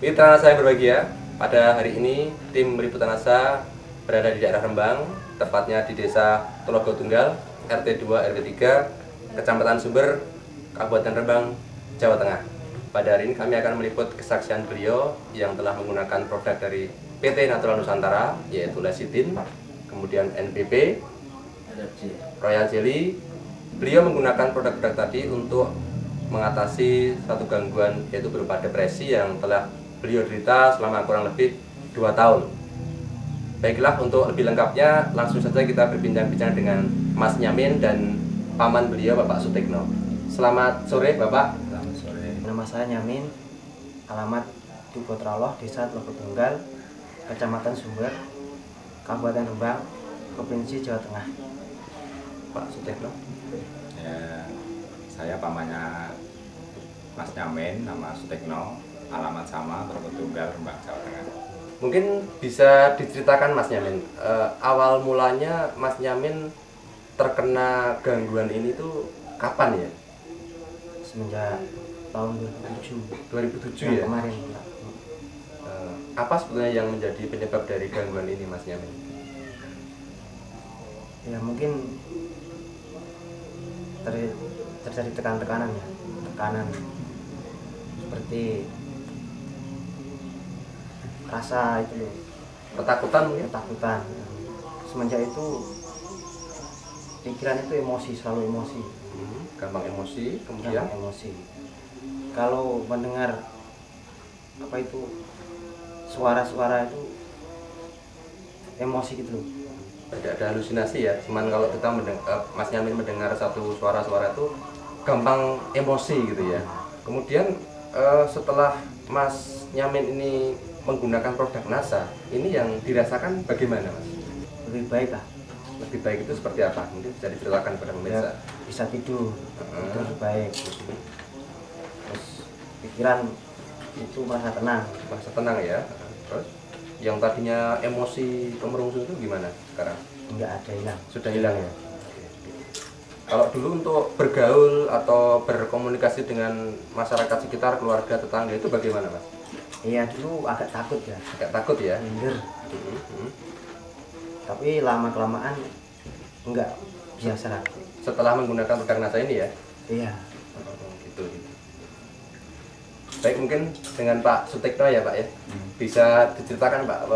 Mitra saya berbahagia, pada hari ini tim Liputan Asa berada di daerah Rembang, tepatnya di Desa Telogo Tunggal, RT 2 RW 3, Kecamatan Sumber, Kabupaten Rembang, Jawa Tengah. Pada hari ini kami akan meliput kesaksian beliau yang telah menggunakan produk dari PT Natural Nusantara, yaitu Lecithin, kemudian NPP, Royal Jelly. Beliau menggunakan produk-produk tadi untuk mengatasi satu gangguan, yaitu berupa depresi yang telah beliau derita selama kurang lebih 2 tahun. Baiklah, untuk lebih lengkapnya langsung saja kita berbincang-bincang dengan Mas Nyamin dan paman beliau, Bapak Sutikno. Selamat sore, Bapak. Selamat sore. Nama saya Nyamin, alamat Dukuh Traloh, Desa Telogo Tunggal, Kecamatan Sumber, Kabupaten Rembang, Provinsi Jawa Tengah. Pak Sutikno. Ya, saya pamannya Mas Nyamin, nama Sutikno, alamat sama, Telogo Tunggal, Rembang, Jawa Tengah. Mungkin bisa diceritakan Mas Nyamin, awal mulanya Mas Nyamin terkena gangguan ini tuh kapan ya? Semenjak tahun 2007. 2007 ya? Kemarin. Apa sebetulnya yang menjadi penyebab dari gangguan ini, Mas Nyamin? Ya mungkin terjadi tekanan ya, tekanan seperti rasa itu loh, Ketakutan mungkin? ketakutan. Semenjak itu pikiran itu emosi, selalu emosi, Gampang emosi, kemudian gampang emosi. Kalau mendengar apa itu suara-suara itu emosi gitu loh. ada halusinasi ya. Cuman kalau kita Mas Nyamin mendengar satu suara-suara itu gampang emosi gitu ya. Kemudian setelah Mas Nyamin ini menggunakan produk NASA, ini yang dirasakan bagaimana, Mas? Lebih baik lah, Lebih baik itu seperti apa? Mungkin bisa diceritakan kepada pemirsa. ya, bisa tidur lebih baik, terus pikiran itu merasa tenang. Merasa tenang ya. Terus yang tadinya emosi kemerungsung itu gimana sekarang? Nggak ada hilang. Sudah hilang ya. Kalau dulu untuk bergaul atau berkomunikasi dengan masyarakat sekitar, keluarga, tetangga itu bagaimana, Mas? Iya, dulu agak takut ya, Agak takut ya. minder, tapi lama kelamaan enggak, biasa lah. Setelah menggunakan produk NASA ini ya. Iya. Gitu. Baik, mungkin dengan Pak Sutikno ya, Pak ya. Bisa diceritakan, Pak,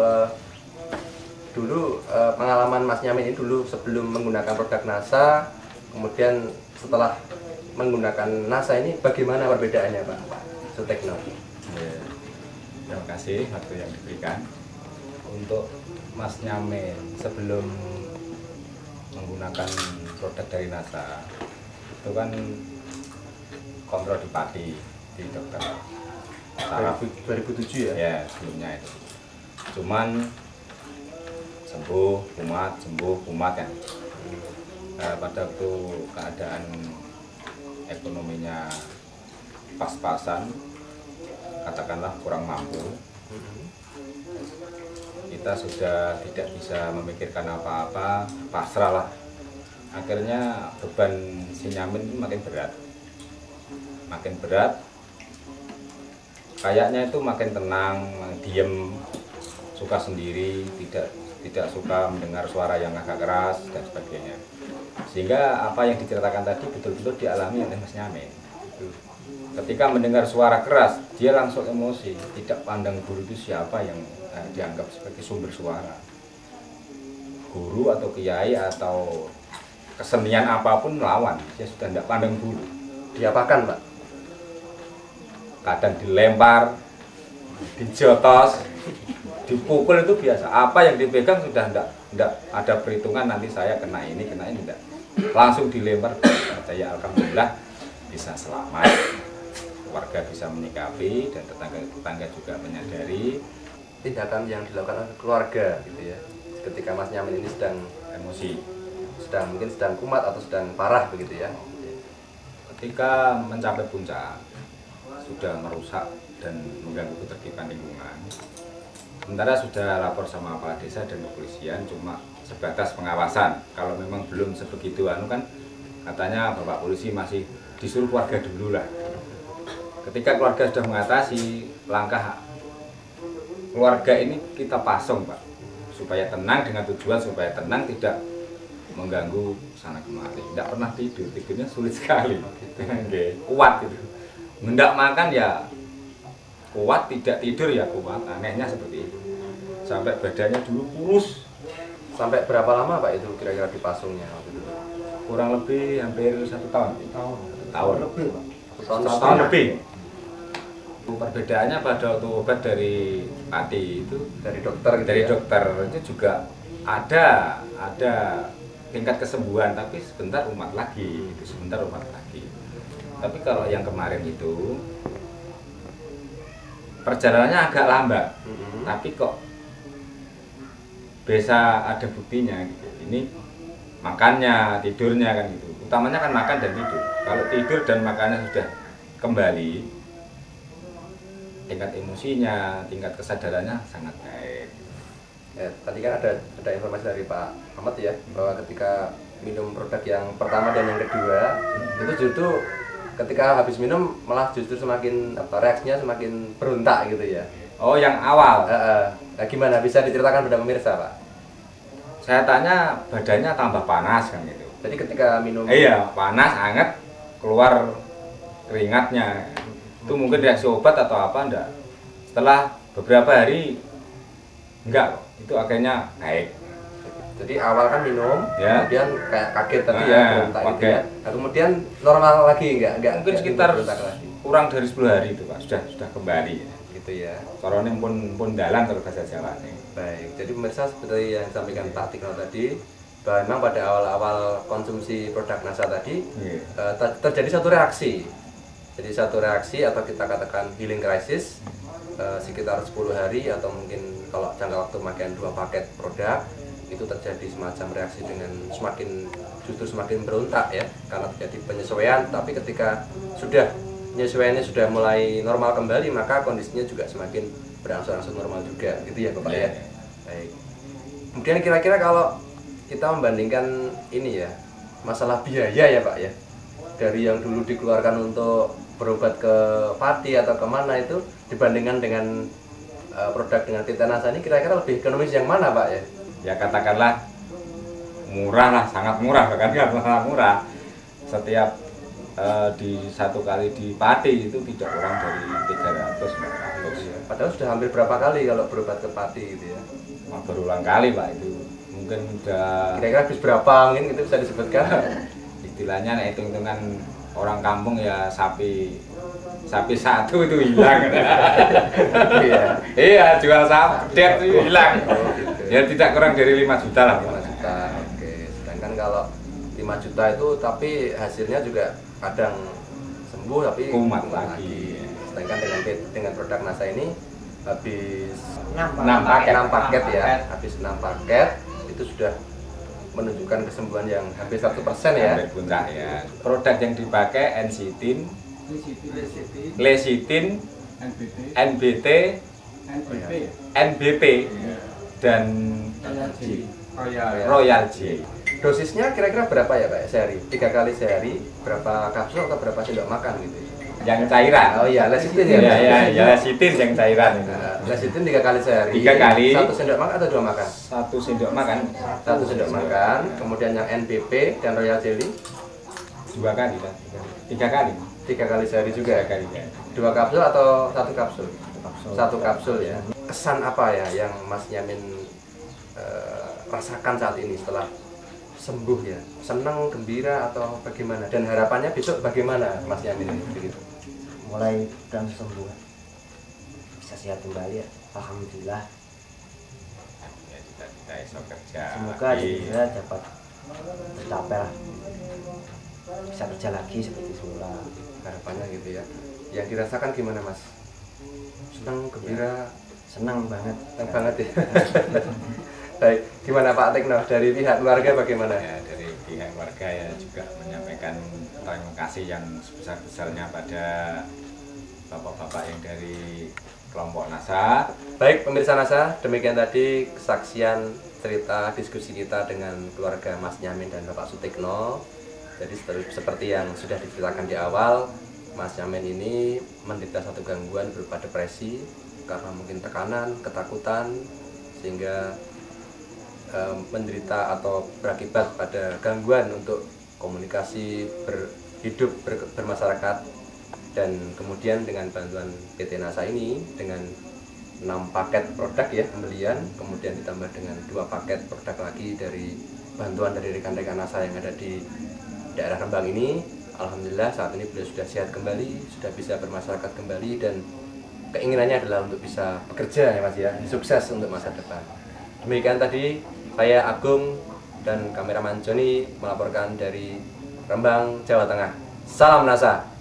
dulu pengalaman Mas Nyamin ini dulu sebelum menggunakan produk NASA, kemudian setelah menggunakan NASA ini bagaimana perbedaannya, Pak Sutikno? Ya, terima kasih waktu yang diberikan. Untuk Mas Nyamin sebelum menggunakan produk dari NASA itu kan kontrol di Pati di dokter saraf 2007 ya? ya sebelumnya itu. Cuman sembuh kumat kan. Pada waktu keadaan ekonominya pas-pasan, katakanlah kurang mampu, kita sudah tidak bisa memikirkan apa-apa, pasrah lah. Akhirnya beban si Nyamin makin berat, kayaknya itu makin tenang, diem, suka sendiri, tidak suka mendengar suara yang agak keras dan sebagainya. Sehingga apa yang diceritakan tadi betul-betul dialami oleh Mas Nyamin. Ketika mendengar suara keras, dia langsung emosi, tidak pandang guru itu siapa yang dianggap sebagai sumber suara. Guru atau kiai atau kesenian apapun lawan, dia sudah tidak pandang guru. Diapakan, Pak? Kadang dilempar, dijotos, dipukul itu biasa. Apa yang dipegang sudah tidak ada perhitungan nanti saya kena ini tidak. Langsung dilempar. Saya alhamdulillah bisa selamat. Warga bisa menyikapi dan tetangga juga menyadari Tindakan yang dilakukan oleh keluarga gitu ya. Ketika Mas Nyamin ini sedang emosi. mungkin sedang kumat atau sedang parah begitu ya. Ketika mencapai puncak sudah merusak dan mengganggu ketertiban lingkungan. Sementara sudah lapor sama kepala desa dan kepolisian, cuma sebatas pengawasan. Kalau memang belum sebegitu kan katanya Bapak polisi masih disuruh keluarga dulu lah. Ketika keluarga sudah mengatasi, langkah keluarga ini kita pasung Pak, supaya tenang, dengan tujuan supaya tenang, tidak mengganggu sana kemari. Tidak pernah tidur, tidurnya sulit sekali. Kuat itu. Hendak makan ya kuat, tidak tidur ya kuat. Anehnya seperti itu. Sampai badannya dulu kurus. Sampai berapa lama Pak itu kira-kira dipasungnya waktu itu? Kurang lebih hampir 1 tahun. Tahun lebih, Pak. Satu tahun lebih. Perbedaannya pada waktu obat dari Pati itu, dari dokter gitu dari ya? dokter itu juga ada tingkat kesembuhan, tapi sebentar umat lagi, itu sebentar umat lagi. Tapi kalau yang kemarin itu perjalanannya agak lambat, tapi kok bisa ada buktinya gitu. Ini makannya, tidurnya kan gitu. Utamanya kan makan dan tidur. Kalau tidur dan makannya sudah kembali, tingkat emosinya, tingkat kesadarannya sangat baik. Ya, tadi kan ada informasi dari Pak Ahmad ya, bahwa ketika minum produk yang pertama dan yang kedua itu justru ketika habis minum malah justru semakin reaksinya semakin berontak gitu ya. Oh, yang awal. Nah, gimana bisa diceritakan pada pemirsa Pak? Saya tanya badannya tambah panas kan gitu. Jadi ketika minum Iya, panas, hangat, keluar keringatnya. Itu mungkin reaksi obat atau apa enggak. Setelah beberapa hari enggak, itu akhirnya baik. jadi awal kan minum, Ya. kemudian kayak kaget tadi ya, berontak gitu ya. Nah, kemudian normal lagi enggak Mungkin sekitar berontak lagi. kurang dari 10 hari itu Pak, sudah kembali. Gitu ya. Corona pun dalan kalau bahasa Jawa nih. Baik, jadi pemirsa seperti yang disampaikan Pak Tikno tadi, bahwa memang pada awal-awal konsumsi produk NASA tadi terjadi satu reaksi. Jadi satu reaksi atau kita katakan healing crisis sekitar 10 hari atau mungkin kalau jangka waktu pemakaian 2 paket produk itu terjadi semacam reaksi dengan justru semakin berontak ya, karena terjadi penyesuaian. Tapi ketika penyesuaiannya sudah mulai normal kembali, maka kondisinya juga semakin berangsur-angsur normal juga gitu ya Bapak ya. Baik. Kemudian kira-kira kalau kita membandingkan ini ya, masalah biaya ya Pak ya, dari yang dulu dikeluarkan untuk berobat ke Pati atau kemana itu dibandingkan dengan produk dengan Titanasa ini, kira-kira lebih ekonomis yang mana Pak ya? Ya katakanlah murah lah, sangat murah, bahkan sangat murah. Setiap di satu kali di Pati itu tidak kurang dari 300-400. Padahal sudah hampir berapa kali kalau berobat ke Pati gitu ya? Berulang kali Pak, itu mungkin udah Kira-kira habis berapa mungkin itu bisa disebutkan? istilahnya hitung-hitungan orang kampung ya, sapi satu itu hilang. Iya, jual sapi itu hilang. Ya tidak kurang dari 5 juta lah. 5 juta, oke. Sedangkan kalau 5 juta itu tapi hasilnya juga kadang sembuh tapi kumat lagi. Sedangkan dengan produk NASA ini habis 6 paket ya, habis 6 paket itu sudah menunjukkan kesembuhan yang hampir 100% ya. Hampir puncak ya. Produk yang dipakai N-Sitin, Lecitin, NBT, NBP, dan Royal J. Dosisnya kira-kira berapa ya Pak sehari? 3 kali sehari, berapa kapsul atau berapa sendok makan gitu? Yang cairan. Oh iya, lecitin ya. Ya, lecitin yang cairan. Lecitin 3 kali sehari. 3 kali. 1 sendok makan atau 2 makan? 1 sendok makan. 1 sendok makan. Kemudian yang NBP dan Royal Jelly 2 kali kan? 3 kali. 3 kali sehari juga. 3 kali ya. 2 kapsul atau 1 kapsul? 1 kapsul ya. Kesan apa ya yang Mas Yamin rasakan saat ini setelah sembuh ya? Senang, gembira atau bagaimana? Dan harapannya besok bagaimana Mas Yamin ini begitu? Mulai dan sembuh, bisa sehat kembali ya. Alhamdulillah. Ya, kita esok kerja. Semoga juga dapat tercapai lah, bisa kerja lagi seperti semula. Harapannya gitu ya. Yang dirasakan gimana Mas? Senang, gembira? Senang banget. Senang banget ya. Baik, gimana Pak Tikno dari pihak keluarga bagaimana? Ya, dari pihak keluarga ya juga menyampaikan terima kasih yang sebesar-besarnya pada bapak-bapak yang dari kelompok NASA. Baik pemirsa NASA, demikian tadi kesaksian cerita diskusi kita dengan keluarga Mas Yamin dan Bapak Sutikno. Jadi seperti yang sudah diceritakan di awal, Mas Yamin ini menderita satu gangguan berupa depresi karena mungkin tekanan, ketakutan, sehingga menderita atau berakibat pada gangguan untuk komunikasi, berhidup, bermasyarakat. Dan kemudian dengan bantuan PT NASA ini, dengan 6 paket produk ya pembelian, kemudian ditambah dengan 2 paket produk lagi dari bantuan dari rekan-rekan NASA yang ada di daerah Rembang ini, alhamdulillah saat ini beliau sudah sehat kembali, sudah bisa bermasyarakat kembali, dan keinginannya adalah untuk bisa bekerja ya Mas ya, sukses untuk masa depan. Demikian tadi saya Agung dan kameraman Joni melaporkan dari Rembang, Jawa Tengah. Salam NASA.